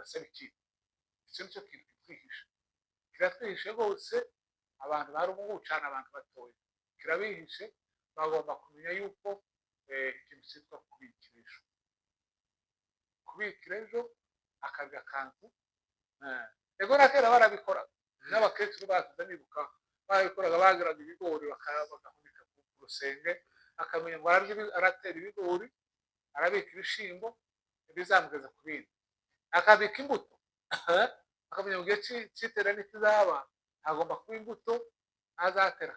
asaba ikintu icyo nicyo kintu kitwihishe kiratwihishe rwose abantu barimo gucana abantu batoya kirabihishe bagomba kumenya yuko ikintu cyitwa kubikirisha kubikira ejo akarya akantu ego na kera barabikora n'abakecuru bakuze nibuka babikoraga bagiraga ibigori bagahunika ku rusenge akamenya ngo aratera ibigori arabika ibishimbo bizamugeza ku bindi akabika imbuto akamenya mu gihe cy'itera n'ikizaba agomba kuba imbuto azatera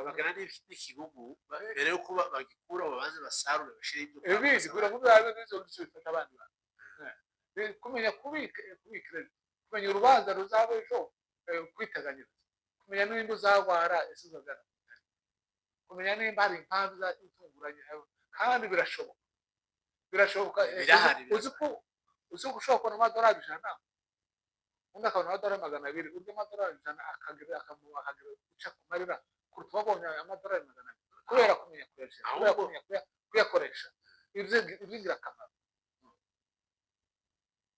bagana n'ikigugu mbere yuko bagikura babanze basarure bashire ibyo ibindi kugira ngo bizabe n'izo bifasha abandi bantu kumenya kubika kumenya urubanza ruzaba ejo kwiteganyiriza kumenya n'ibindi uzarwara ese uzagana kumenya nimba hari impamvu itunguranye kandi birashoboka uzi ko ushobora kubona amadolari 100 undi akabona amadolari 200 urya amadolari 100 akagira guca ku marira kuruta wabonye amadolari 200 kubera kumenya kuyakoresha iby'ingirakamaro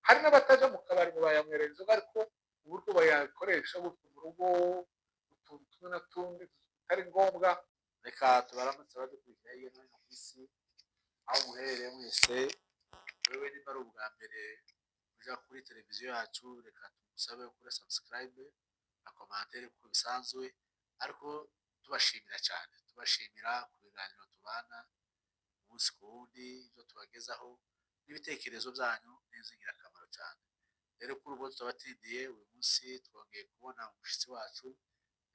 hari n'abataja mu kabari ngo bayamwerera inzoga ariko uburyo bayakoresha gutyo mu rugo utuntu tumwe na tundi tutari ngombwa reka tubaramutse badukurikira hirya no hino ku isi aho muherereye mwese wewe niba ari ubwa mbere uja kuri televiziyo yacu reka tumusabe kuri subscribe na commentaire kuko bisanzwe ariko tubashimira cyane tubashimira ku biganiro tubana umunsi ku wundi ibyo tubagezaho n'ibitekerezo byanyu n'izingirakamaro cyane rero kuri ubu tutabatindiye uyu munsi twongeye kubona umushyitsi wacu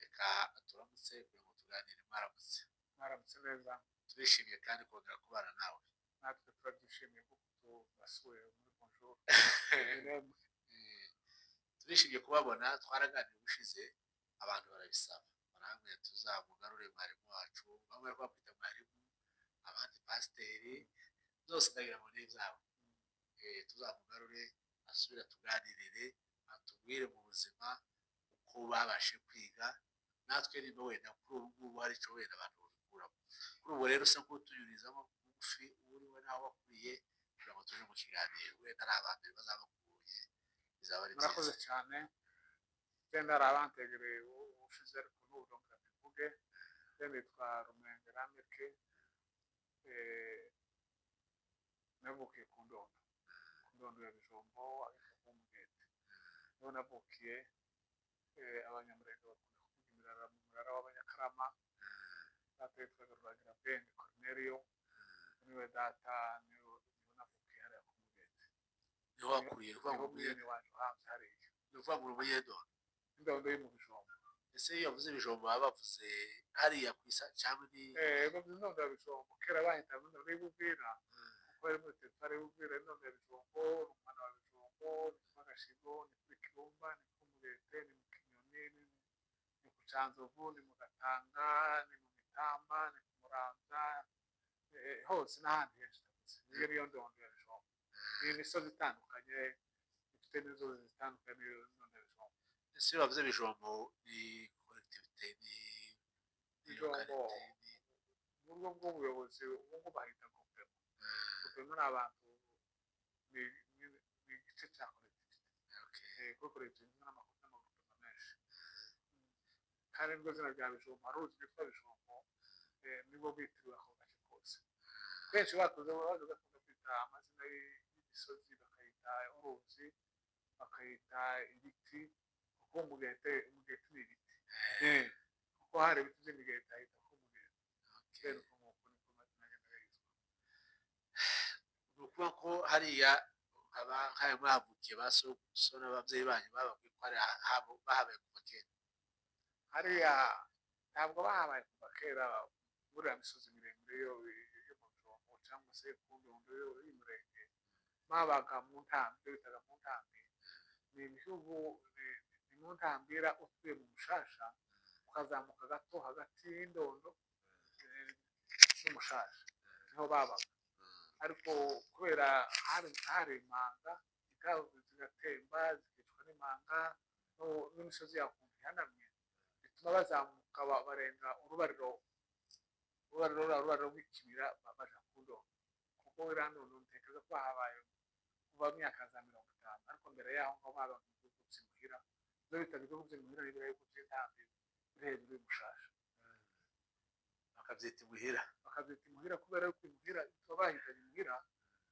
reka turamutse kugira ngo tuganire mwaramutse neza turishimiye kandi kongera kubana nawe natwe turabyishimiye kuko tubasuye muri bonjour turishimiye kubabona twaraganira ubushize abantu barabisaba barambwira tuzamugarure mwarimu wacu bamwe bari kwita mwarimu abandi pasiteri byose ndagira ngo ni ibyabo tuzamugarure asubira tuganirire atubwire mu buzima uko babashe kwiga natwe niba wenda kuri ubu ngubu hari icyo wenda abantu babikuramo kuri ubu rero usa nk'utuyurizamo bugufi uriwe naho bakuriye kugira ngo tuje mu kiganiro wenda ari abambere bazaba bakuye bizaba ari byiza murakoze cyane genda ari abantegereye ubushize ariko n'ubu ndongera mbivuge nitwa Rumenge Rameke navukiye ku ndondo ya Bijombo ariko ku Mugete niho navukiye abanyamurenge bakunda kuvuga mu murara w'abanyakarama data yitwaga Ruragira Bwenge Cornelio niwe data niwe navukiye hariya ku Mugete niho wakuriye uvuga ngo umugeni wacu hanze hariya ni uvuga ngo umunyedondo indondo yo mu Bijombo ese iyo bavuze Bijombo baba bavuze hariya ku isa cyangwa ni bavuze indondo ya Bijombo kera bahita indondo y'Ubuvira kuko ari muri teritwari y'Ubuvira indondo ya Bijombo umwana wa Bijombo ni ku Gashigo ni kuri Kirumba ni ku Mugete ni mu Kinyoni ni ku Canzovu ni mu Gatanga ni mu Mitamba ni ku Muramza hose n'ahandi henshi iyo niyo ndondo ya Bijombo ni imisozi itandukanye ifite n'inzuzi zitandukanye niyo ndondo ya Bijombo ese iyo bavuze Bijombo ni collectivité ni Bijombo uburyo bw'ubuyobozi ubu ngubu bahita guverinoma ni abantu ni igice cya collectivité kuko collectivité n'amakosa menshi kandi nirwo zina rya Bijombo hari uruzi rwitwa Bijombo nibwo bitiriwe ako gace kose benshi bakuze bakunda kwita amazina y'imisozi bakayita uruzi bakayita ibiti kuko Mugete ni ibiti kuko hari ibiti by'imigete ahita ku Mugete rero uko niko mazina agenda yitwa ni ukuvuga ko hariya nk'ayo mwahavukiye ba so n'ababyeyi banyu bababwiye ko bahabaye kuva kera hariya ntabwo bahabaye kuva kera muri ya misozi miremire yo mu Bijombo cyangwa se ku ndondo y'umurenge babaga mu ntambwe bitaga mu ntambwe ni ibihugu ni mu ntambira utuye mu Mushasha ukazamuka gato hagati y'indondo n'Umushasha niho babaga ariko kubera hari imanga zigatemba zikicwa n'imanga n'imisozi yakumva ihanamye bituma bazamuka barenga urubariro rw'ikibira baja ku ndondo kuko iriya ndondo ntekereza ko habaye kuva mu myaka za 50 ariko mbere yaho ngo baba mu gihugu cy'imuhira byo bitaga ibihugu by'imuhira n'ibirayi by'intambi birebire mushasha bakabyita imuhira kubera yuko imuhira icyo bahitanye imuhira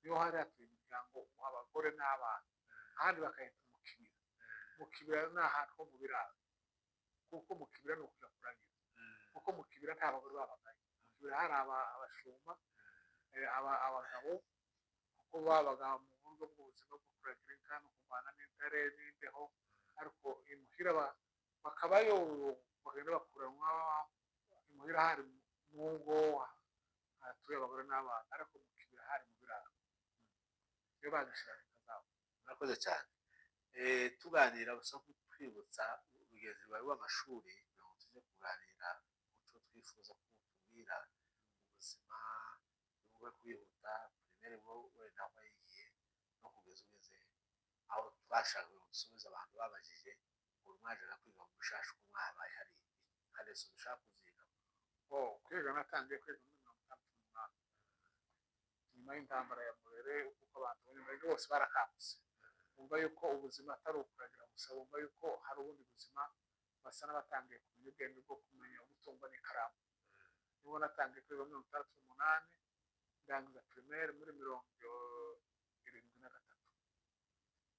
niho hari hatuye imiryango abagore n'abana ahandi bakahita mu kibira ni ahantu ho mu biraro kuko mu kibira ni ukuja kuragira kuko mu kibira nta bagore babagaye mu kibira hari abashumba abagabo kuko babaga mu buryo bw'ubuzima bwo kuragira inka no kurwana n'intare n'imbeho ariko imuhira bakabayo bagenda bakuranwa imuhira hari mu ngo hatuye abagore n'abana ariko mu kibira hari mu biraro iyo bagashira leta zabo. murakoze cyane tuganira gusa twibutsa urugendo rwawe rw'amashuri kugira ngo tujye kuganira muco twifuza ko tubwira ubuzima bwo kwihuta primaire wenda wayigiye no kugeza ugeze aho twashaka gusubiza abantu babajije ngo mwajaga kwiga mu Mushasha uko mwabaye hari kareso dushaka kuziga kwiga natangiye kwiga muri 1968 nyuma y'intambara ya Murere kuko abantu bari bose barakangutse bumva yuko ubuzima atari ukuragira gusa bumva yuko hari ubundi buzima basa n'abatangiye kumenya ubwenge bwo kumenya gutungwa n'ikaramu nibo natangiye kwiga muri 1968 ndangiza primaire muri 73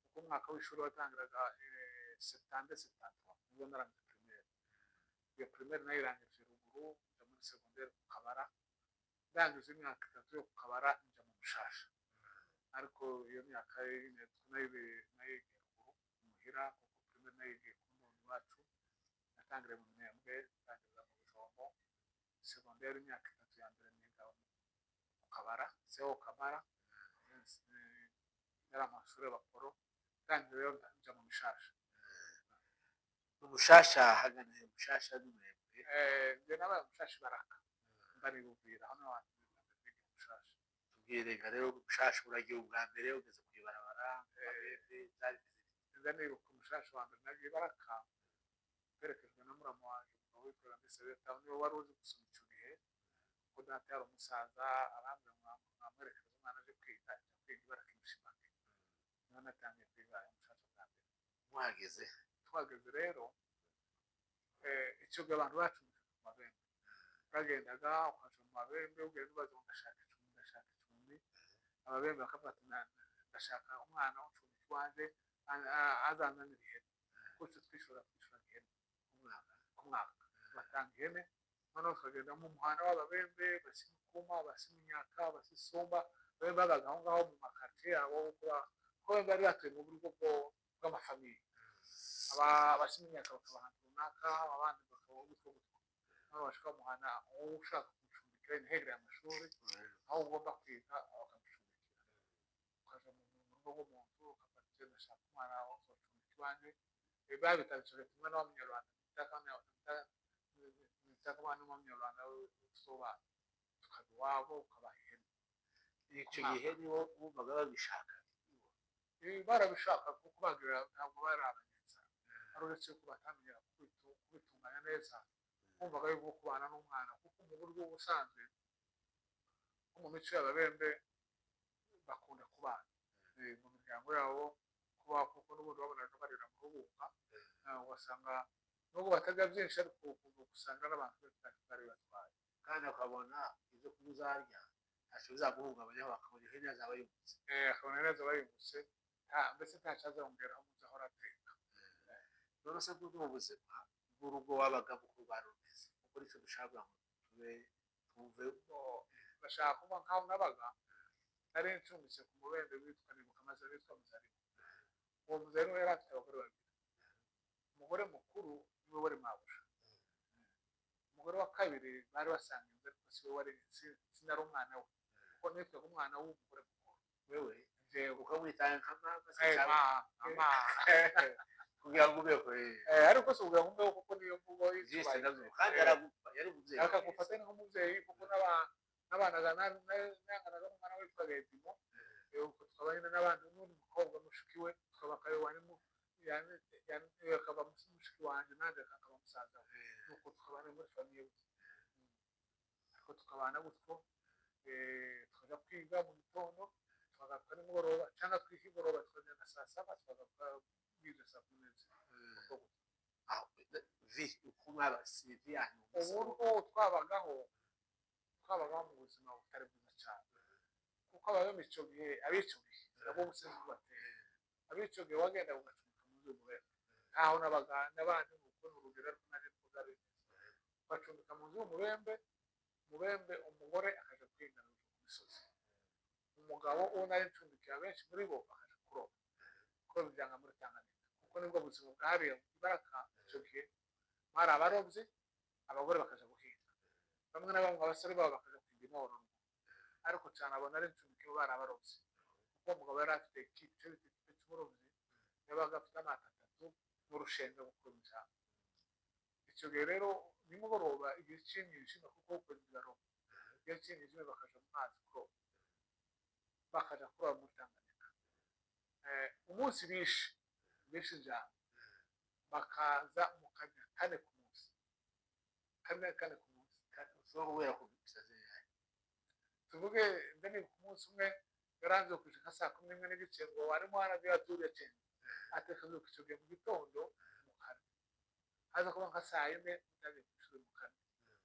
kuko umwaka w'ishuri watangiraga 70 nibwo narangiza primaire iyo primaire nayo irangije ruguru njya muri secondaire ku Kabara ndangije imyaka 3 yo ku Kabara njya mu Mushasha ariko iyo myaka nayo ruguru muhira kuko primaire nayo igiye ku muntu wacu natangire mu Minembwe ndangiza mu Bijombo secondaire imyaka 3 ya mbere niga ku Kabara seho Kabara yari amashuri y'abakoro ndangije rero njya mu Mushasha Mushasha hagana Mushasha n'Umurembe njye nabaye Mushasha Baraka mbaribubwira hano abantu biga Mushasha tubwire rero Mushasha uragiye ubwa mbere ugeze ku ibarabara byari nza nibuka Mushasha wa mbere nagiye Baraka perekejwe na muramu wanjye umugabo witwa mbese leta niwe wari uzi gusoma icyo gihe kuko data yari umusaza arambwira mwamwerekeza umwana aje kwiga Baraka imushimake niho natangiye kwiga Mushasha bwa mbere twageze rero icyo gihe abantu bacumbikiwe ku mabembe bagendaga ukaja mu mabembe ugenda ubaza ngo ndashaka icumbi ababembe bakavuga ati ndashaka umwana w'ucumbiki wanjye azanzanira ihene kuko twishura ihene ku mwaka batanga ihene noneho tukagenda mu muhanda w'ababembe basima ikuma basima imyaka basisumba babe babaga aho ngaho mu makartier yabo kuko bari batuye mu buryo bw'amafamiye abasima imyaka bakaba ahantu runaka abandi bakaba gutyo nabo bashaka muhana wowe ushaka kumucumbikira hegereye amashuri aho ugomba kwiga bakamucumbikira ukaja mu rugo rw'umuntu ukafata icyo ndashaka umwana uzocumbika iwanjye babitandukanye kimwe n'abanyarwanda bitaka abana b'abanyarwanda tusobana tukajya iwabo ukabaha ihene icyo gihe nibo bumvaga babishaka barabishaka kuko bagira ntabwo bari abanyenza ari uretse ko batamenyera kubitunganya neza bumvaga yuko kubana n'umwana kuko mu buryo busanzwe nko mu mico y'ababembe bakunda kubana mu miryango yabo kuba kuko n'ubundi babonaga barira mu rubuga ugasanga nubwo batajya byinshi ariko usanga n'abantu bari batwaye kandi akabona ibyo kurya uzarya ntacyo bizaguhungabanya bakabona ihene yazaba yungutse akabona ihene yazaba yungutse mbese ntacyo azongeraho mu byo ahora ateka none se bw'ubwo buzima bw'urugo wabagamo uko rwari rumeze kuko nicyo dushaka ngo twumve bashaka kuba nk'aho nabaga nari ncumbitse ku mubembe witwa nibuka maze witwa Muzarimu uwo Muzarimu yari afite abagore babiri umugore mukuru niwe wari mabuja umugore wa kabiri bari basangiye ariko siwe wari sinari umwana we kuko nitwaga umwana w'umugore mukuru wewe ukamwitanga nka mama kugira ngo ubeho ariko si kugira ngo ubeho kuko niyo mvugo y'icubahiro kandi yari umubyeyi akagufata nk'umubyeyi kuko n'abanaga nanganaga n'umwana witwaga Edimo tukaba nyine n'abandi n'undi mukobwa mushiki we tukaba akayobanimo akaba mushiki wanjye nanjye akaba musaza we nuko tukabana muri famiye ariko tukabana gutyo tukajya kwiga mu gitondo twagaruka nimugoroba cyangwa twikigoroba tukagenda saa saba twagaruka bwije saa kumi n'ebyiri uko mwaba sivi yanyu uburyo twabagaho mu buzima butari bwiza cyane kuko abayo icyo gihe abico gihe nabo busenzi bateye abico gihe wagenda ugacumika mu nzu y'umurembe aho nabaga n'abandi gukora urugero ariko naje kugari bacumbika mu nzu y'umurembe umugore akaja kwinga ku misozi umugabo uwo nari ncumbikiye abenshi muri bo bakaja kuroba bijyanga muri Tanganyika kuko nibwo buzima bwariye ibaraka icyo gihe bari abarobyi abagore bakaja guhinga bamwe na bamwe abasore babo bakaja kwiga inoro ariko cyane abona ari ncumbikiye bari abarobyi kuko umugabo yari afite igice cy'uburobyi yabaga afite amata atatu n'urushenga gukora cyane icyo gihe rero nimugoroba igihe cy'imyijima kuko ukwezi baroba igihe cy'imyijima bakaja mu mazi kuroba bakaja kuroba muri Tanganyika umunsi bishe ijana bakaza mu kanya kane ku munsi ushobora kubera ku misazi yawe tuvuge mbene ku munsi umwe yaranze kushika saa 11 n'igice ngo warimo harabiya turiye cyane atekaze kucyoge mu gitondo mu kane haza kuba nka saa 4 mutaje kushura mu kane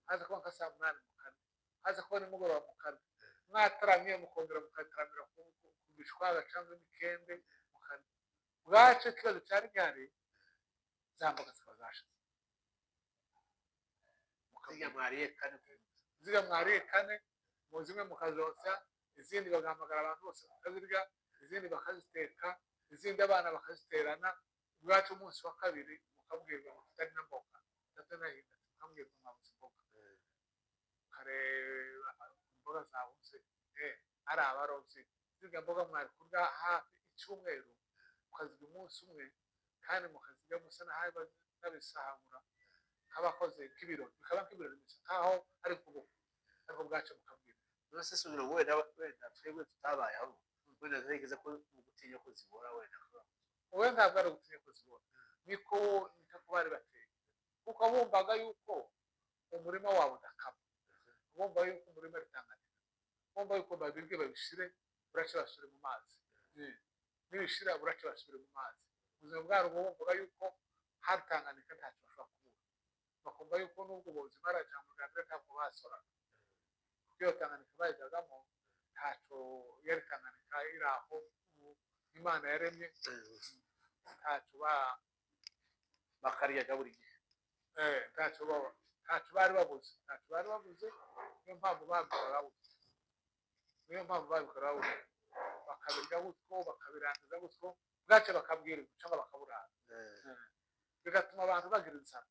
haza kuba nka saa 8 mu kane haza kuba nimugoroba mu kane mwataramye mukongera mukataramira ku bishwaga cyangwa imikende mu kane bwace kibazo cyari gihari zambaga zibazashize ziga mwariye kane mu zimwe mukazotsa izindi bagahamagara abantu bose bakazirya izindi bakaziteka izindi abana bakaziterana ubwacu umunsi wa kabiri mukabwirwa ngo tutari na mboga tatanahinda mukabwirwa mwabuze imboga kareba imboga zabuze ari abarovyi ziga mboga mwari kurya hafi icyumweru ukazirya umunsi umwe kandi mukazirya musa nahaye babisahagura kabakoze k'ibiro bikaba nk'ibiro bimeze nkaho ari kubuka ariko bwacu mukabwira nose subira wenda twebwe tutabayeho wenda zigeze ko gutinya ko zibora wowe ntabwo ari gutinya ko zibora niko bari bateye kuko bumvaga yuko umurima wabo udakama bumva yuko umurima ari Tanganyika bumva yuko babirwe babishire burace basubire mu mazi nibishira burace basubire mu mazi ubuzima bwabo bumvaga yuko hari Tanganyika ntacyo bashobora kubura bakumva yuko n'ubwo buzima araja mu Rwanda ntabwo basora iyo Tanganyika bayijagamo ntacyo yari Tanganyika iri aho Imana yaremye ntacyo bakariyaga buri gihe ntacyo bari babuze niyo mpamvu babikora bakabirya gutyo bakabirangiza gutyo bwace bakabwirwa cyangwa bakaburara bigatuma abantu bagira inzara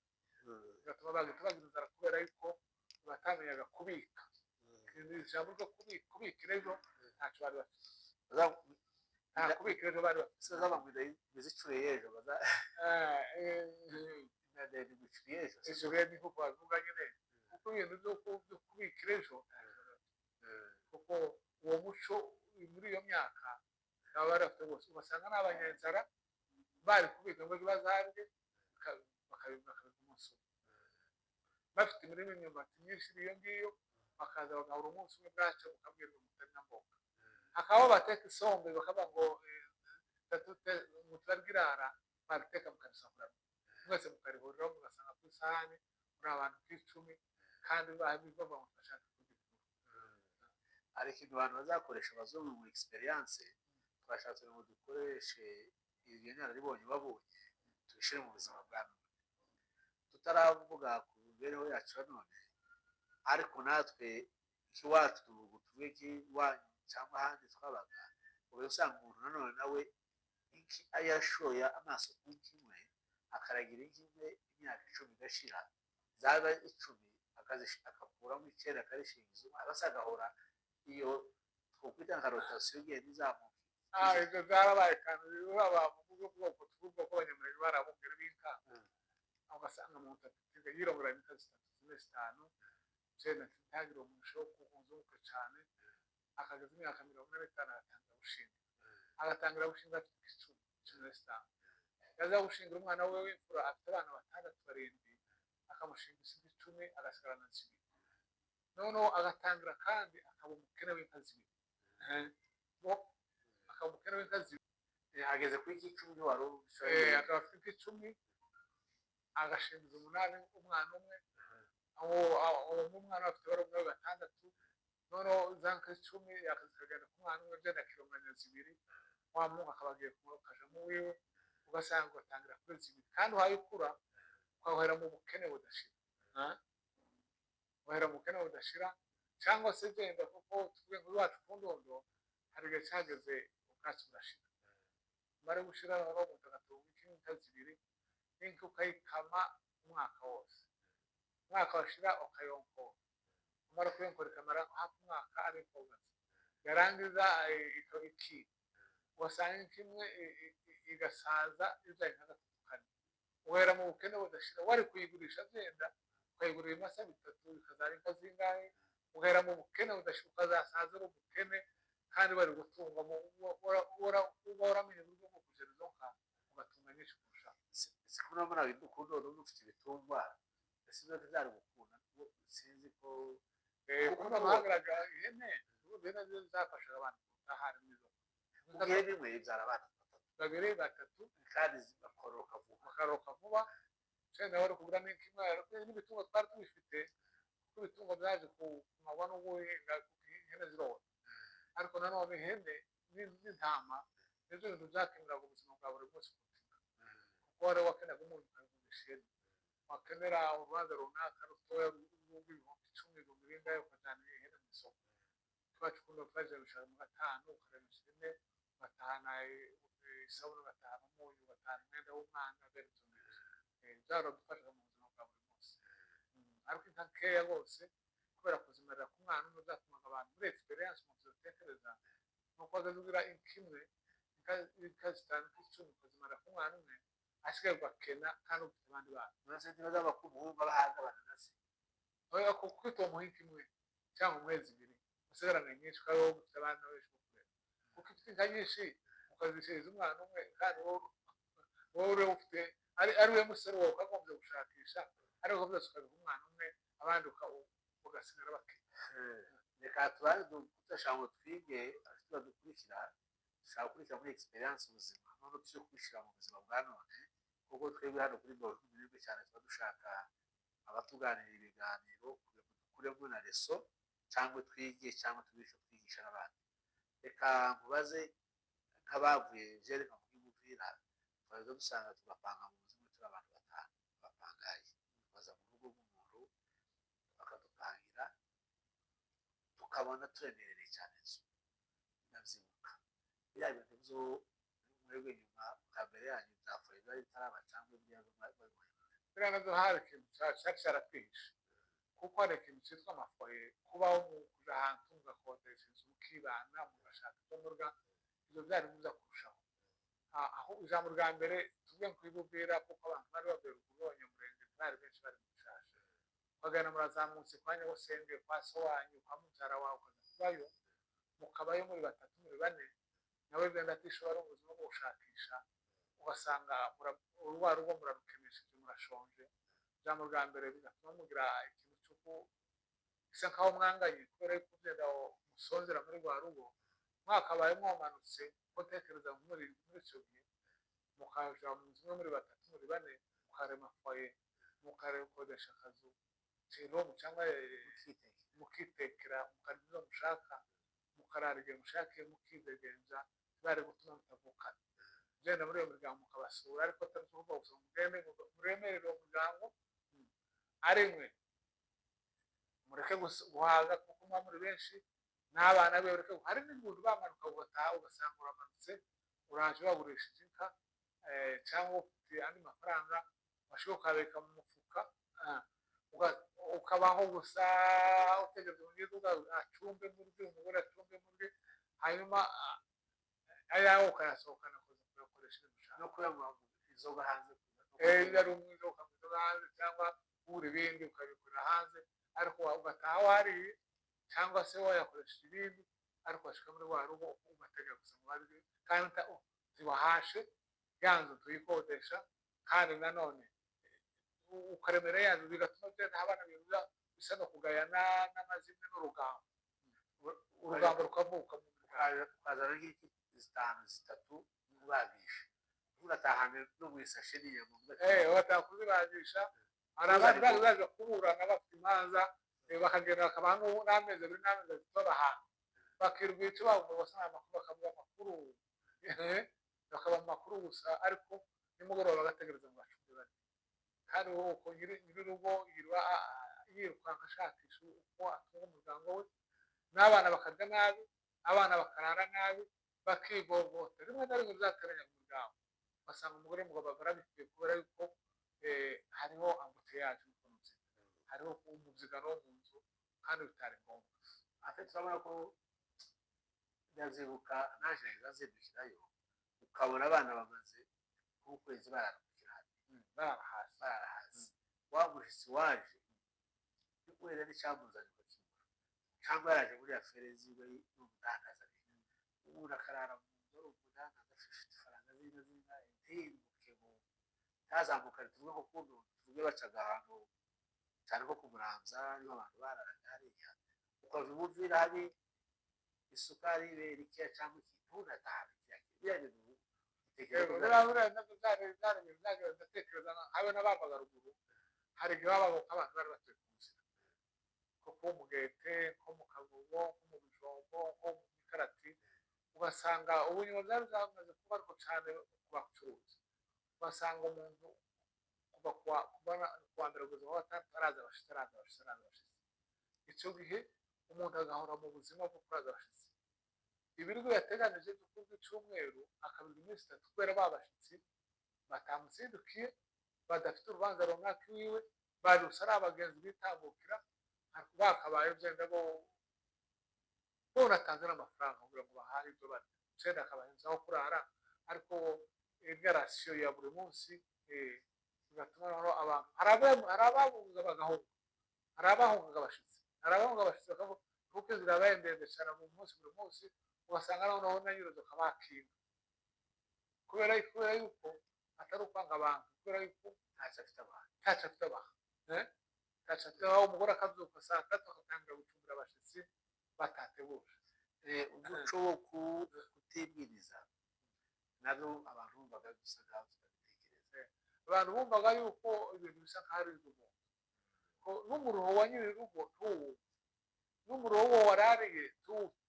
kubera yuko batamenyaga kubika ijambo ryo kubika ejo ntacyo bari bafite nta kubika ejo bari bafite z'abamwida bizicuriye ejo ejo rero ni kuko bavuga nyine kuko ibintu byo kubika ejo kuko uwo muco muri iyo myaka baba bari bafite bose ugasanga n'abanyenzara bari kubika ngo bazarye bakabika umunsi umwe bafite imirimo imyumbati myinshi iyo ngiyo bakaza bagahura umunsi umwe bwacu mukabwirwa mutari na mboga hakaba bateka isombe bakavuga ngo mutarwirara bariteka mukarisakura mwese mukarihuriraho mugasanga ku isahani muri abantu k'icumi kandi babivuga ngo bashaka kugira hari ikintu abantu bazakoresha abazungu mu experience twashatse ngo dukoreshe iyo nararibonye babonye tubishyire mu buzima bwa none tutaravuga ku mibereho yacu ya none ariko natwe ikiwacu tuvuge ikiwanyu cyangwa ahandi twabaga ubu usanga umuntu nanone nawe yashoye amaso ku kimwe akaragira inkimwe imyaka 10 igashira zaba 10 akakuramo 9 akarishingiza abasaga ahora iyo twokwita nka rotation igenda izamuka ibyo byarabaye kandi abantu bw'ubwoko tw'ubwoko abanyamurenge barabubwira b'inka ugasanga mu mutaka yirabura imita 3 cyane ntagire umusho kuzunguka cyane akageza imyaka 45 agatangira gushinga afite 10 yaza gushingira umwana we w'imfura afite abana 6 7 akamushingisha 10 agasigarana 10 noneho agatangira kandi akaba umukene w'inka zibiri akaba umukene w'inka hageze kuri iki icumi wari akaba afite 10 agashingiza 8 umwana umwe uwo mwana afite barumwe 6 noneho za nka 10 yakazikagenda ku mwana umwe agenda kilomanya 2 wa mungu akaba agiye kumufasha mu wiwe ugasanga ugatangira kuri 2 kandi wayikura ukahera mu bukene budashira wahera mu bukene budashira cyangwa se genda kuko tuvuge ngo iwacu ku Ndondo hari igihe cyageze ubwatsi burashira mare gushira aho umuntu agatunga inka 2 n'inka ukayikama umwaka wose umwaka washira ukayonko umara kuyonkora ikamara hafi umwaka ari kogaza yarangiza ikabiki wasanga kimwe igasaza izaye nka 3 uhera mu bukene budashira wari kuyigurisha genda ukayigurira imasa 3 bikazari inka zingahe uhera mu bukene budashira ukazasaza ari ubukene kandi bari gutunga ora menye uburyo bwo kugera izo nka ugatunga nyinshi kurusha sikuna muri abidukunda n'ubu ufite ibitungwa sizo ntizari gukunda sinzi ko kuko bahagaraga ihene ubundi nazo zafasha abantu ahari nizo ihene imwe ibyara abana 2 3 kandi bakoroka vuba cyane wari kugura n'ikimwe n'ibitungwa twari tubifite kuko ibitungwa byaje ku mabano guhinga ihene zirona ariko nanone ihene n'intama nizo bintu byakemuraga ubuzima bwa buri munsi kuko wari wakenaga umuntu ukagurisha ihene wakenera urubanza runaka rutoya rw'ibihumbi 10 rumirinda ukajyana ihene mu isoko twacu kundo twaje gushaka mu 5 ukaremisha ihene batahana isabune batahana umunyu batahana imyenda w'umwana byaro dufasha mu buzima bwa buri munsi ariko inka nkeya bose kubera kuzimerera ku mwana umwe byatumaga abantu muri experience mu kutekereza nuko agazugira inkimwe inka zitanu n'icumi kuzimerera ku mwana umwe asigaye ugakena kandi ufite abandi bantu uretse niba z'abakuru bahaga bananasi oya ko kwitwa umuhinga imwe cyangwa umwezi 2 usigarana nyinshi kandi wowe ufite abana benshi kukurera kuko ufite inka nyinshi ukazishiriza umwana umwe kandi wowe ufite ari we musore wawe ukagombye gushakisha ariko byose ukabiha umwana umwe abandi ugasigara bake reka tubaze dufasha ngo twige abafite dukurikira dushaka kurikira muri experience ubuzima none tuje kwishira mu buzima bwa none kuko twebwe hano kuri Bolt n'ibyo cyane tuba dushaka abatuganira ibiganiro kuremo na reso cyangwa twige cyangwa tubisho kwigisha n'abandi reka nkubaze nk'abavuye jere nka muvira twaje dusanga tugapanga mu buzima turi abantu batanu bapangaye baza mu rugo rw'umuntu bakadupangira tukabona turemerereye cyane inzu ndavyibuka bya bintu byo mwebwe nyuma kabere yanyu byafuye bari taraba cyangwa ibyazo biriya nabyo hari ikintu cyaratwihishe kuko hari ikintu cyitwa amafoye kubaho mu kuja ahantu mugakodesha inzu mukibana mugashaka ibyo murya ibyo byari byiza kurushaho aho ijambo rya mbere tuvuge ngo kwibubwira kuko abantu bari bavuye ruguru b'abanyamurenge bari benshi bari mu bishasha bagana murazamutse kwa nyagosenge kwa so wanyu kwa mubyara wawe ukaza kubayo mukabayo muri 3 muri 4 nawe genda atishobora ubuzima bwo gushakisha ugasanga uruwa rugo murarukenesheje murashonje ijambo rya mbere bigatuma mugira ikintu cy'uko bisa nkaho mwanganye kubera ko ugenda musonzera muri rwa rugo mwakabaye mwamanutse gutekereza muri icyo gihe mukaja mu nzu muri 3 muri 4 mukarema foye mukarekodesha akazu cyangwa cyangwa mukitekera mukarya mushaka mukararige mushake mukidegenza bari gutuma mutavukana genda muri iyo miryango mukabasura ariko atari kuvuga gusa muremerere uwo muryango arimwe mureke guhaga kuko mwa muri benshi n'abana be ureke hari n'ibintu bamanuka ugataha ugasanga uramanutse uraje wagurishije inka cyangwa ufite andi mafaranga washobora ukabika mu mufuka ukabaho gusa utegereje uburyo acumbe muri byo umugore acumbe muri hanyuma ayaho ukayasohokana kuza kuyakoresha no kuyanywa inzoga hanze yari umwiza ukamuzoga hanze cyangwa uri ibindi ukabikura hanze ariko ugataha wariye cyangwa se wayakoresha ibindi ariko washika muri wa rugo ugatega gusa mu bari kandi zibahashe yanzu tuyikodesha kandi nanone ukaremera yanzu bigatuma byenda abana biruza bisa no kugayana n'amazimwe n'urugambo urugambo rukavuka mu ukazana zitanu zitatu kubagisha uratahana no mu isashe n'inyama batakuzibagisha hari abandi bari baje kuburana bafite imanza bakagenda bakabaha n'amezi abiri n'amezi atatu babaha bakirwa icyo bavuga basa n'amakuru bakavuga amakuru bakaba amakuru gusa ariko nimugoroba bagategereza ngo bacunge bari kandi wowe uko nyir'urugo yirukanka ashakisha uko atunga umuryango we n'abana bakarya nabi abana bakarara nabi bakigogota rimwe na rimwe byateranya umuryango basanga umugore n'umugabo barabikwiye kubera yuko hariho ambuteyaje hariho umubyigano wo mu nzu kandi bitari ngombwa afite urabona ko ndazibuka naje ngazindukirayo ukabona abana bamaze nk'ukwezi barahasi wa mushitsi waje wenda n'icyamuzanye ukakibura cyangwa yaraje muri afere ziwe n'umudandaza umuntu akarara mu nzu ari umudandaza afite ifaranga zina ntimuke mu ntazamuka tuvuge ko kuno tuvuge bacaga ahantu cyane nko ku Muramza niho abantu bararaga hariya ukava umuvira hari isukari ibera cyangwa ikintu unataha ndatekereza habe n'abavaga ruguru hari igihe babaho abantu bari batuye ku nzira nko ku Mugete nko mu Kagugu nko mu Bijombo nko mu Mikarati ugasanga ubunyuma bwari bwamaze kuba ariko cyane ku bacuruzi ugasanga umuntu kuva kuwa mbere kugeza kuwa gatandatu araza abashitsi icyo gihe umuntu agahora mu buzima bwo kuraza abashitsi ibiryo yateganije byo ku cyumweru akabiri iminsi itatu kubera babashitsi batamuzindukiye badafite urubanza runaka iwiwe baruse ari abagenzi bitambukira bakabaye byenda bo unatanze n'amafaranga kugira ngo bahahe ibyo barya cyenda akabahenza aho kurara ariko ingarasiyo ya buri munsi bigatuma abantu hari abahunga bagahunga hari abahungaga abashitsi bakavuga kuko inzira yabaye ndende cyane mu munsi buri munsi ugasanga noneho na nyirazo kabakinga kubera yuko atari ukwanga abantu kubera yuko ntacyo afite abantu umugore akabyuka saa tatu agatangira gucumbira abashitsi batateguje umuco wo kutibwiriza nabyo abantu bumvaga bisa nkaho tutabitekereza abantu bumvaga yuko ibintu bisa nkaho ari iby'umuntu n'umuruho wa nyir'urugo n'umuruho wo warariye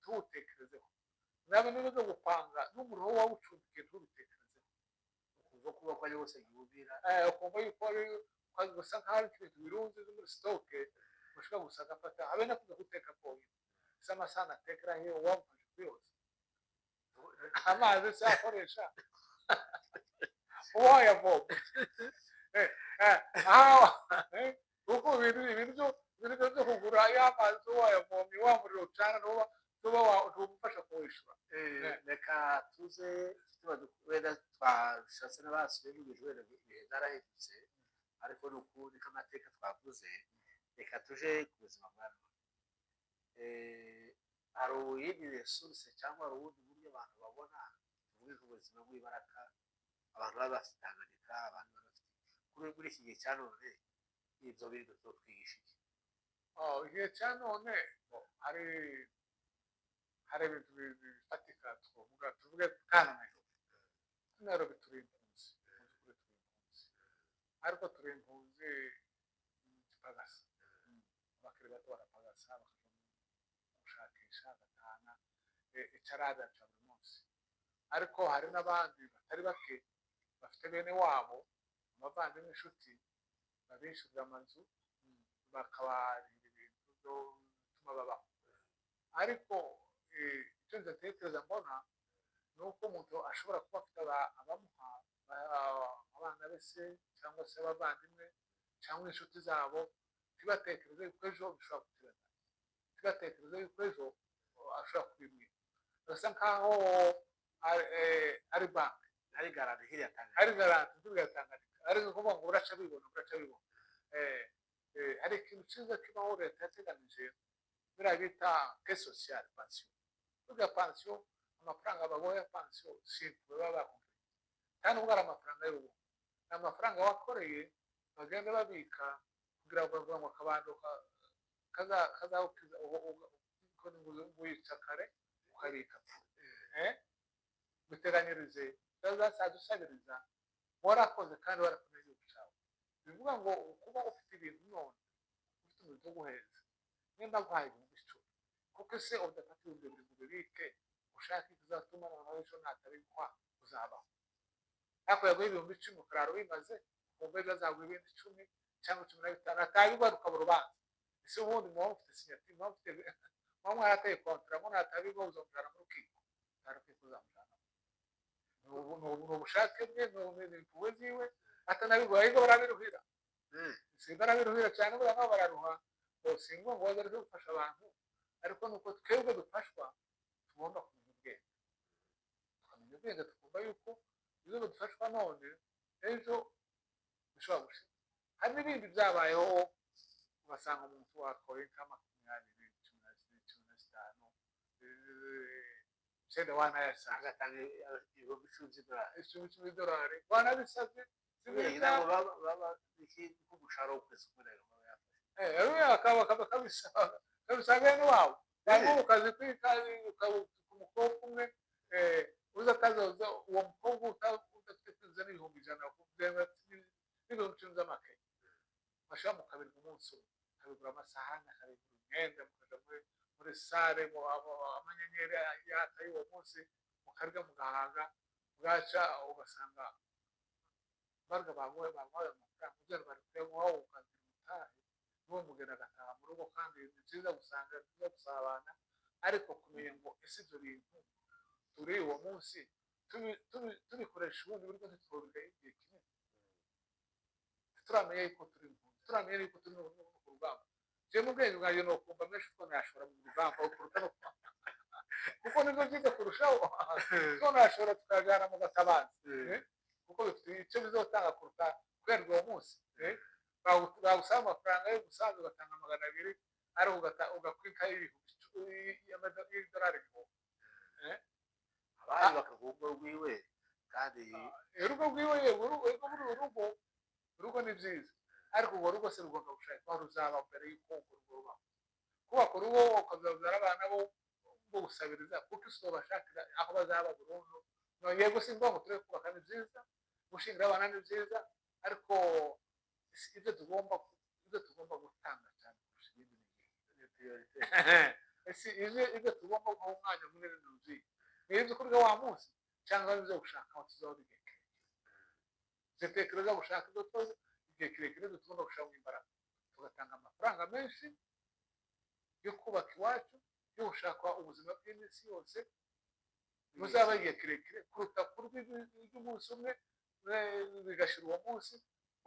tuwutekerezeho nawe niba zo gupanga n'umuruho wawucumbikiye nturutekerezeho ukumva kuba ko ari wose yubira ukumva yuko ari gusa nkaho ari ibintu birunze muri sitoke ushobora gusa agafata habe no kujya guteka konyine ese amasahani atekera he uwamufashe kuyoza amazi se akoresha uwayavoma kuko ibintu byo kugura y'amazi uwayavomye wa muriro ucana ntubufasha kuwishyura reka tuze wenda twashatse n'abasuye n'ibintu wenda ibihe byarahindutse ariko ni ukuri k'amateka twavuze reka tuje ku buzima bwa none hari iyindi resuruse cyangwa hari ubundi buryo abantu babona tuvuge ku buzima bw'ibaraka abantu baba bafite Tanganyika abantu baba bafite muri iki gihe cya none ibyo bintu twigisha iki igihe cya none hari ibintu bifatika tuvuge kana Nairobi turi impunzi ariko turi impunzi zipagasa abakiri bato barapagasa gushakisha agatahana icarada cya buri munsi ariko hari n'abandi batari bake bafite bene wabo abavandimwe inshuti babishyurira amazu bakabarira ibintu byo bituma babaho ariko icyo ndatekereza mbona ni uko umuntu ashobora kuba afite abamuha abana be se cyangwa se abavandimwe cyangwa inshuti zabo ntibatekereze yuko ejo bishobora guterana ntibatekereze yuko ejo ashobora kubimwira birasa nkaho ari banki ari garanti hiriya Tanganyika ari ukuvuga ngo uraca bibona hari ikintu cyiza kibaho leta yateganije biriya bita ke sosiyale pansiyo burya pansiyo amafaranga baguha ya pansiyo simple baba bakubwiye kandi ubwo ari amafaranga y'ubu ni amafaranga wakoreye bagenda babika kugira ngo bavuga ngo akabando kazawukiza wica kare ukabika biteganyirize uzasaza usabiriza warakoze kandi warakoze igihugu cyawe bivuga ngo kuba ufite ibintu none ufite umurimo wo guheza nimba guhaye ibihumbi 10 kuko ese udafata ibihumbi 2 mu bibike ushaka ikizatuma nawe ejo natabikwa uzabaho ariko yaguha ibihumbi 10 ukarara bimaze umva ejo azaguha ibindi 10 cyangwa 15 atabigaruka mu rubanza ese ubundi muba mufite sinyati muba mufite muba mwarateye kontara ngo natabigaho uzamujyana mu rukiko ntarukiko uzamujyana ni ubushake bwe ni impuhwe ziwe atanabiguha ariko barabiruhira singa barabiruhira cyane buriya nabo bararuha singa ngo baze gufasha abantu ariko nuko twebwe dufashwa tugomba kumenya ubwenge tukamenya ubwenge tukumva yuko iyo dufashwa none ejo bishobora gushira hari n'ibindi byabayeho ugasanga umuntu wakoye nka 20 senda wanayasanga agatanga ibihumbi 10 $10 wanabisabye ntabwo baba nk'umushahara w'ukwezi kumwe akaba kabisaba bene wabo cyangwa ukazi kwikazi umukobwa umwe uza akazoza uwo mukobwa udafite kwiza n'ibihumbi 100 n'ibihumbi 10 z'amakaye bashaka mukabirwa umunsi umwe akabigura amasahani akabigura imyenda mukaja muri sare amanyenyeri yaka y'uwo munsi mukarya mugahaga bwaca ugasanga barga bagoye amafaranga kugira ngo barikuyeho ukagira umutahe n'uwo mugeni agataha mu rugo kandi ni byiza gusanga byiza gusabana ariko kumenya ngo ese ibyo bintu turi uwo munsi tubikoresha ubundi buryo ntitwobige igihe kinini turamenya yuko turi turamenya yuko turi mu rugamba je mu bwenge bwanjye no kumva menshi ko nashobora mu rugamba kuruta no kuko nibyo byiza kurushaho ko nashobora tukajana mu gatabazi kuko bifite icyo bizotanga kuruta kwerwa uwo munsi bagusaba amafaranga yo gusaza ugatanga 200 ari ugakwika $10 abandi bakagubwa rwiwe kandi urugo rwiwe urugo ni byiza ariko urwo rugo se rugomba gushaka aho ruzaba mbere y'uko urwo rubaho kubaka urugo ukazabyara abana bo gusabiriza kuko isi bashakira aho bazaba burundu nongeye gusimba ngo turebe kubaka ni byiza gushingira abana ni byiza ariko ibyo tugomba gutanga cyane kurusha ibindi ibyo tugomba guha umwanya munini n'uzi ni ibyo kurya wa munsi cyangwa ibyo gushaka aho tuzaho bigekeye dutekereza gushaka ibyo tuzi igihe kirekire tugomba gushaka imbaraga tugatanga amafaranga menshi yo kubaka iwacu yo gushaka ubuzima bw'iminsi yose buzaba igihe kirekire kuruta kurya iby'umunsi umwe bigashira uwo munsi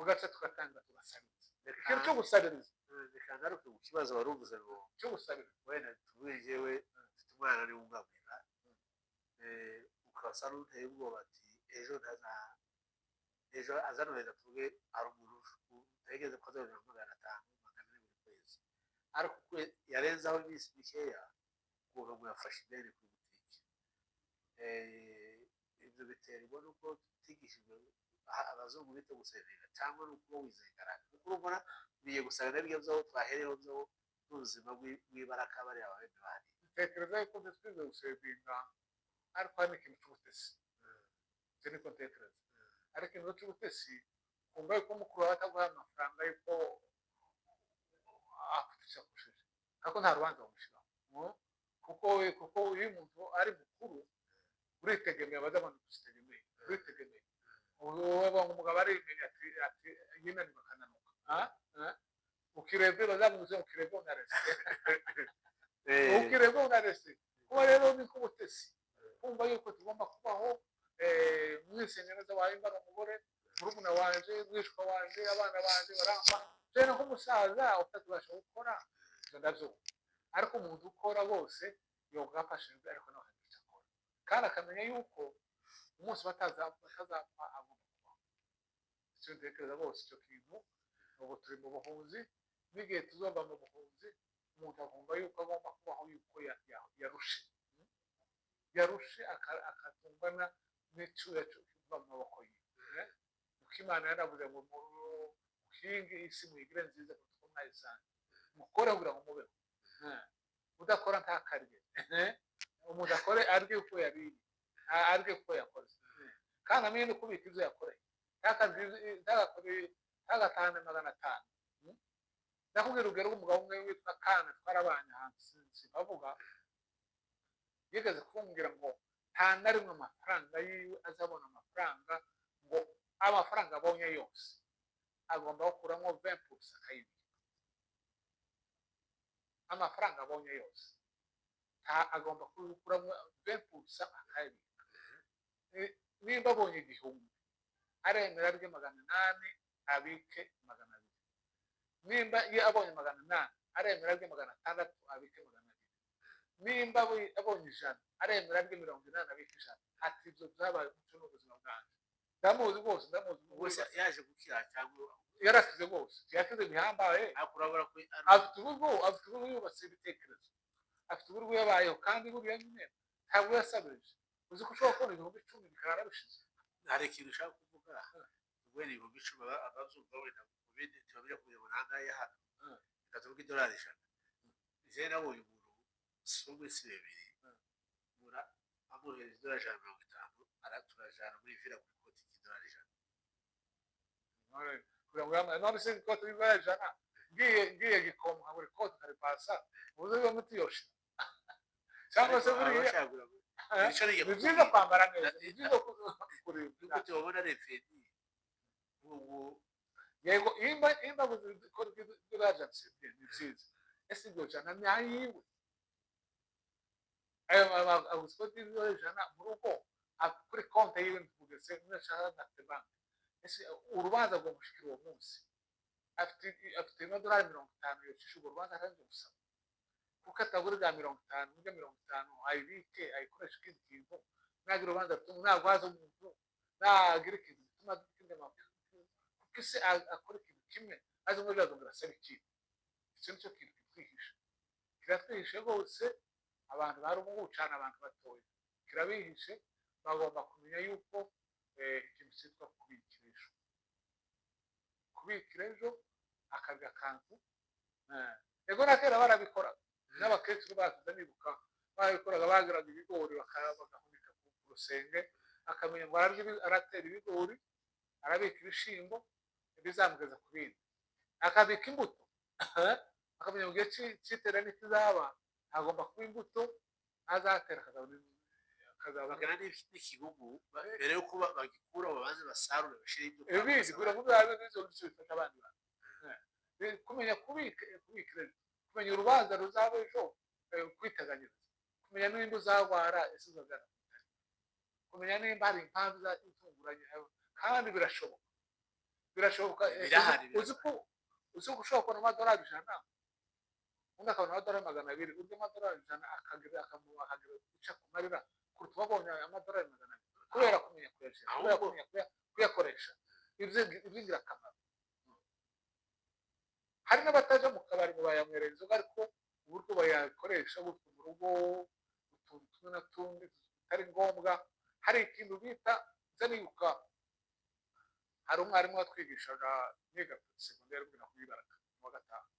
ugaca tugatanga tugasabiriza ikintu cyo gusabiriza bikangaruke ku kibazo wari uvuze ngo cyo gusabiriza wenda tuvuye jewe mfite umwana ari wungamira ukasa n'uteye ubwoba ati ejo azanureza tuvuge ari umuntu utegeze ko azabona 500 buri kwezi ariko yarenzaho iminsi mikeya kuva ngo yafashe ideni ku butike ibyo biterwa n'uko tutigishijwe abazungu bita gusezera cyangwa n'uko wizegarana kuko urumva biye gusanga n'ibyo byo twahereho byo n'ubuzima bw'ibaraka bari abandi bari tekereza yuko twize gusevinga ariko hari ikintu cy'ubutesi cyo niko tekereza ariko ikintu cy'ubutesi kumva yuko mukuru wawe ataguha amafaranga yuko akutisha kushije ariko nta rubanza bamushyiraho kuko iyo umuntu ari mukuru uritegemeye abadabantu gusitegemiye uritegemeye ubu umugabo arimenya ati yinanirwa akananuka ukirebye bazamuze ukirebye unarese ukirebye unarese kuba rero ni k'ubutesi kumva yuko tugomba kubaho mwisengereza wahimba n'umugore murumuna wanje mwishwa wanje abana banje baramba rero nk'umusaza utatubasha gukora ibyo ndabyo ariko umuntu ukora bose yogafashijwe ariko nawe akagira akora kandi akamenya yuko umunsi batazapfa agomba kubaho icyo ntekereza bose icyo kintu ubu turi mu buhunzi n'igihe tuzomba mu buhunzi umuntu akumva yuko agomba kubaho yuko yarushe akatungana n'icyuya kiva mu maboko ye uko imana yaravuze ngo muhinge isi muyigire nziza kuko mwayisanze mukore kugira ngo mubeho udakora ntakarye umuntu akore arye uko yariye aribyo ko yakoze kandi amenye no kubika ibyo yakoreye ntagatahane 500. ndakubwira urugero rw'umugabo umwe witwa Kana twarabanye ahantu sibavuga yigeze kumbwira ngo nta na rimwe amafaranga yiwe azabona amafaranga ngo amafaranga abonye yose agomba gukuramo 20% akayibika. amafaranga abonye yose agomba gukuramo 20% akayibika. nimba abonye 1000 aremera rye 800 abike 200. nimba iyo abonye 800 aremera rye 600 abike 200. nimba abonye 100 aremera rye 80 abike 100. ati ibyo byabaye umuco n'ubuzima bwanjye. ndamuzi rwose bose yaje gukira cyangwa yarakize rwose yakize bihambaye. akurabura ko afite urugo yubatse ibitekerezo, afite urugo yabayeho kandi buriya nyine ntabwo yasabirije. uzi ko ushobora kubona 10,000 bikarara bishize. hari ikintu ushaka kuvuga ubwene 10,000 ababyumva wenda mu bindi tubabira kuyobora ahangahe hano ikatuvuga $100. je nabonye umuntu sogwe si bibiri mura amuhereza $150 araturajana muri villa kuri koti $100. none se koti $100 ngiye gikomwa buri koti karipasa ubuze yo muti yoshe cyangwa se buriya ni byiza kwambara neza, ni byiza kureba uko tubona refedi ubu yego imba buzikora by'agency ni byiza. ese ibyo jana nyayiwe ayo agusikote $100 mu rugo kuri konti yiwe ntugeze n'ashaka na bank. ese urubanza rwo mushikira uwo munsi afite $50 yocisha urubanza kandi gusaba kuko atagura bwa 50 n'ibyo 50 ayibike ayikoresha ikindi kintu nagira urubanza ntabwo haza umuntu nagira ikintu gituma dukinde amakuru kuko se akora ikintu kimwe azi ngo byazongera asaba ikintu. icyo nicyo kintu kitwihisha, kiratwihishe rwose. abantu bari gucana abantu batoya kirabihishe. bagomba kumenya yuko ikintu cyitwa kubikira ejo akarya kantu. ego na kera barabikora n'abakecuru batuze nibuka babikoraga bagiraga ibigori bagahunika ku rusenge akamenya ngo aratera ibigori arabika ibishimbo bizamugeza ku bindi akabika imbuto akamenya ngo igihe cyitera n'ikizaba agomba kuba imbuto azatera akazabagana n'ikigugu mbere yo kuba bagikura babanze basarure bashire ibyo ibindi kugira ngo bizabe bizo bifasha abandi bantu. kumenya kubika kumenya urubanza ruzaba ejo kwiteganyiriza, kumenya nimba uzarwara ese uzagana, kumenya nimba hari impamvu izatunguranye kandi birashoboka uzi ko ushobora kubona $100 undi akabona $200 urya $100 akagira guca ku marira kuruta wabonye $200 kubera kumenya kuyakoresha iby'ingirakamaro. hari n'abataje mu kabari ngo bayamwerera inzoga ariko uburyo bayakoresha gutyo mu rugo utuntu tumwe na tundi tutari ngombwa. hari ikintu bita nzanibuka hari umwarimu watwigishaga niga segonderi bwira kuyibaraka mu gatanu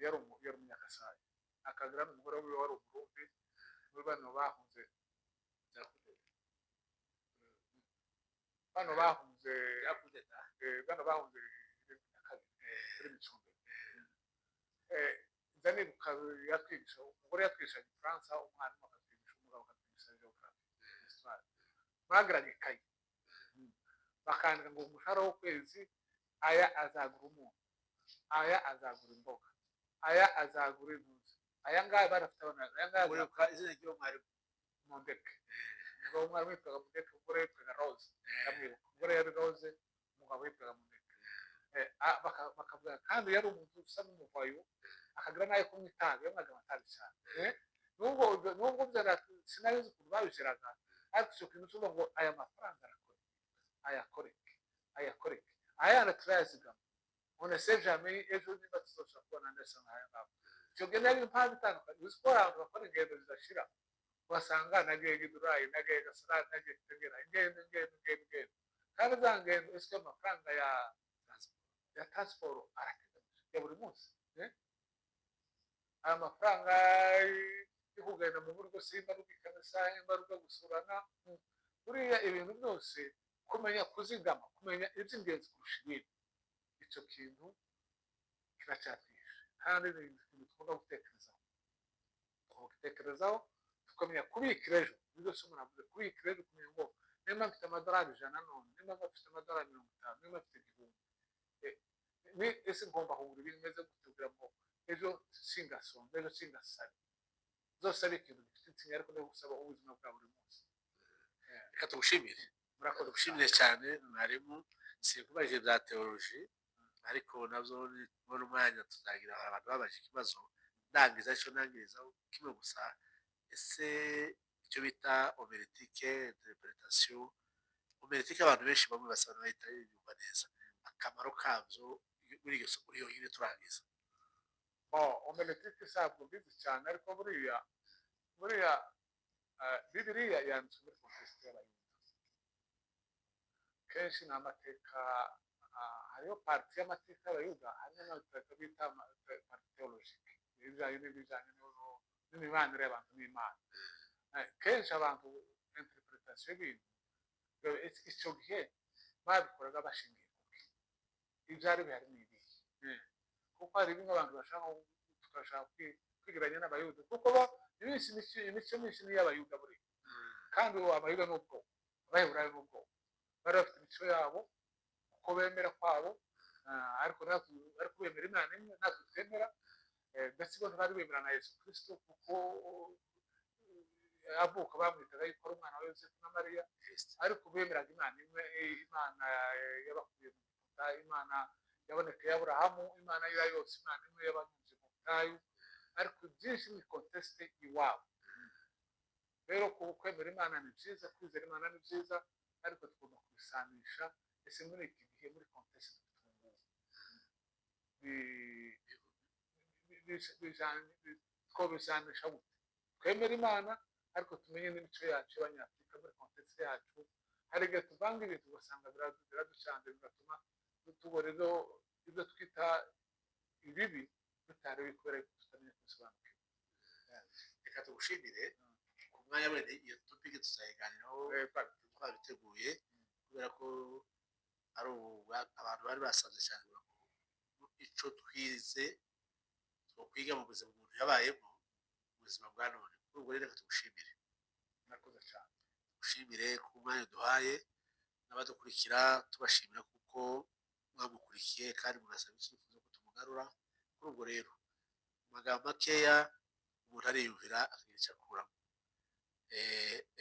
yari umunyakasayi akagira n'umugore we wari umurundi muri bano bahunze nzanibuka yatwigisha umugore yatwigisha igifaransa umwarimu akatwigisha umugabo akatwigisha geography bagiranye ikayi bakandika ngo umushahara w'ukwezi aya azagura umuntu, aya azagura imboga, aya azagura intuzi, aya ngaya barafite aya ngaya buriya izina ry'uwo mwarimu Mondeke. umugabo umwarimu witwaga Mondeke, umugore witwaga Rose. ndamwibuka umugore yari Rose, umugabo witwaga Mondeke. bakavuga kandi yari umuntu usa n'umuvayo akagira nayo kunywa itabi yanywaga amatabi cyane. nubwo sinabizi ukuntu babishyiraga ariko icyo kintu cyuvuga ngo aya mafaranga ayakoreke ayana turayazigama on sait jamais ejo niba tuzoshobora kubona ndetse nk'aya ngabo. icyo gihe nari impamvu itandukanye uzi ko abantu bakora ingendo zidashira basanga nagiye Gidurayi nagiye Gasarani nagiye Tegera ingendo kandi za ngendo ese amafaranga ya transport arateganyije ya buri munsi. aya mafaranga yo kugenda mu buryo simbaruka ikanisa imbaruka gusurana buriya ibintu byose kumenya kuzigama kumenya iby'ingenzi kurusha ibindi icyo kintu kiracyatwishe kandi ni ikintu tugomba gutekerezaho tukamenya kubikira ejo ibyo byose umuntu avuze kubikira ejo kumenya ngo niba mfite amadolari 100 none niba mfite amadolari 50 niba mfite 1000 ese ngomba kugura ibintu bimeze gute kugira ngo ejo singasonga ejo singasare zose ari ikintu gifite insinga ariko no gusaba ubuzima bwa buri munsi reka tugushimire murakoze tugushimire cyane mwarimu sinkubajije bya teoloji ariko nabyo nibona umwanya tuzagira abantu babaje ikibazo ndangiza cyo nangirizaho kimwe gusa ese icyo bita homiletike interpretation homiletike abantu benshi bamwe basaba bahita yumva neza akamaro kabyo muri iyo soko yonyine turangiza homiletike sabwo bizi cyane ariko buriya bibiliya yanditswe muri kontesite y'abayuda kenshi ni amateka hariyo pariti y'amateka y'abayuda hariyo n'amateka bita pariti teologike n'ibijyanye n'imibanire y'abantu n'imana kenshi abantu interpretation y'ibintu icyo gihe babikoraga bashingiye kuki ibyari bihari ni ibihe kuko hari bimwe abantu tugashaka kwigiranya n'abayuda kuko imico myinshi ni iy'abayuda buriya kandi abayuda ni ubwoko abaheburayo ni ubwoko bari bafite imico yabo uko bemera kwabo ariko bemera imana imwe natwe twemera ndetse bo ntibari bemera na yesu kirisito kuko avuka bamwitaga yuko ari umwana wa yosefu na mariya ariko bemeraga imana imwe imana yabakuye mu giputa imana yabonekeye aburahamu imana yari yose imana imwe yabanyuze mu butayu ariko byinshi ni kontesite iwabo rero kwemera imana ni byiza kwizera imana ni byiza ariko tugomba kubisanisha ese muri iki gihe muri kontesite twobisanisha gute twemera imana ariko tumenye n'imico yacu y'abanyafurika muri kontesite yacu hari igihe tuvanga ibintu ugasanga biraducanze bigatuma tubona ibyo twita ibibi bitari kubera ko tutamenya kubisobanukirwa reka tugushimire ku mwanya wenda iyo topiki tuzayiganiraho twabiteguye kubera ko ari abantu bari basanze cyane icyo twize kwiga mu buzima umuntu yabayemo ubuzima bwa none kuri ubwo rero reka tugushimire murakoze cyane tugushimire ku mwanya duhaye n'abadukurikira tubashimira kuko mwamukurikiye kandi mugasaba icyifuzo ko tumugarura kuri ubwo rero mu magambo makeya umuntu ariyumvira akagira icyo akuramo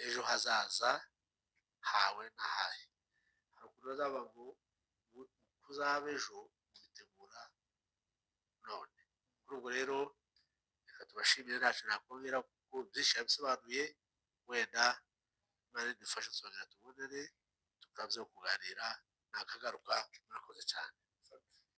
ejo hazaza hawe n'ahahe hari ukuntu bazaba ngo kuzaba ejo mubitegura none kuri ubwo rero reka tubashimire ntacyo nakongera kuko byinshi yabisobanuye wenda imana idufashe tuzongera tubonere tukabyo kuganira nakagaruka murakoze cyane